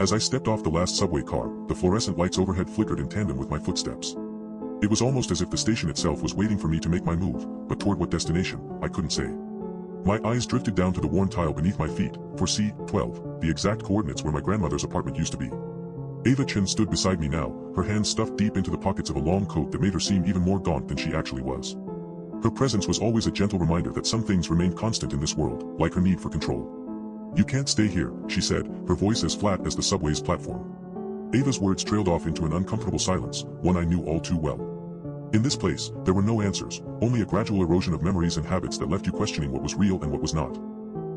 As I stepped off the last subway car, the fluorescent lights overhead flickered in tandem with my footsteps. It was almost as if the station itself was waiting for me to make my move, but toward what destination, I couldn't say. My eyes drifted down to the worn tile beneath my feet, 4C-12, the exact coordinates where my grandmother's apartment used to be. Ava Chen stood beside me now, her hands stuffed deep into the pockets of a long coat that made her seem even more gaunt than she actually was. Her presence was always a gentle reminder that some things remained constant in this world, like her need for control. "You can't stay here," she said, her voice as flat as the subway's platform. Ava's words trailed off into an uncomfortable silence, one I knew all too well. In this place, there were no answers, only a gradual erosion of memories and habits that left you questioning what was real and what was not.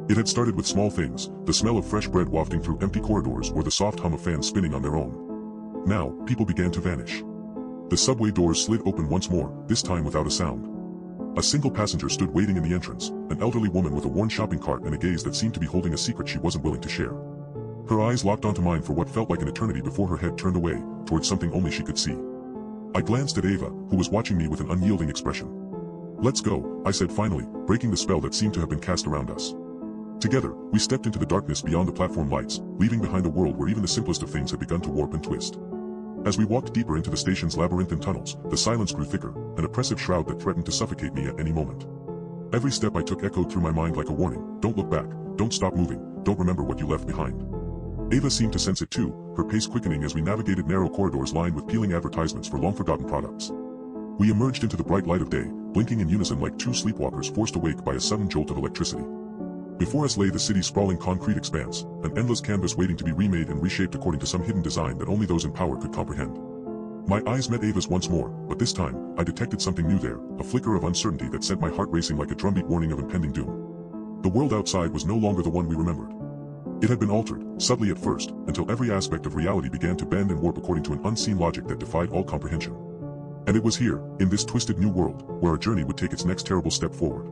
It had started with small things, the smell of fresh bread wafting through empty corridors or the soft hum of fans spinning on their own. Now, people began to vanish. The subway doors slid open once more, this time without a sound. A single passenger stood waiting in the entrance, an elderly woman with a worn shopping cart and a gaze that seemed to be holding a secret she wasn't willing to share. Her eyes locked onto mine for what felt like an eternity before her head turned away, towards something only she could see. I glanced at Ava, who was watching me with an unyielding expression. "Let's go," I said finally, breaking the spell that seemed to have been cast around us. Together, we stepped into the darkness beyond the platform lights, leaving behind a world where even the simplest of things had begun to warp and twist. As we walked deeper into the station's labyrinthine tunnels, the silence grew thicker, an oppressive shroud that threatened to suffocate me at any moment. Every step I took echoed through my mind like a warning: don't look back, don't stop moving, don't remember what you left behind. Ava seemed to sense it too, her pace quickening as we navigated narrow corridors lined with peeling advertisements for long-forgotten products. We emerged into the bright light of day, blinking in unison like two sleepwalkers forced awake by a sudden jolt of electricity. Before us lay the city's sprawling concrete expanse, an endless canvas waiting to be remade and reshaped according to some hidden design that only those in power could comprehend. My eyes met Ava's once more, but this time, I detected something new there, a flicker of uncertainty that sent my heart racing like a drumbeat warning of impending doom. The world outside was no longer the one we remembered. It had been altered, subtly at first, until every aspect of reality began to bend and warp according to an unseen logic that defied all comprehension. And it was here, in this twisted new world, where our journey would take its next terrible step forward.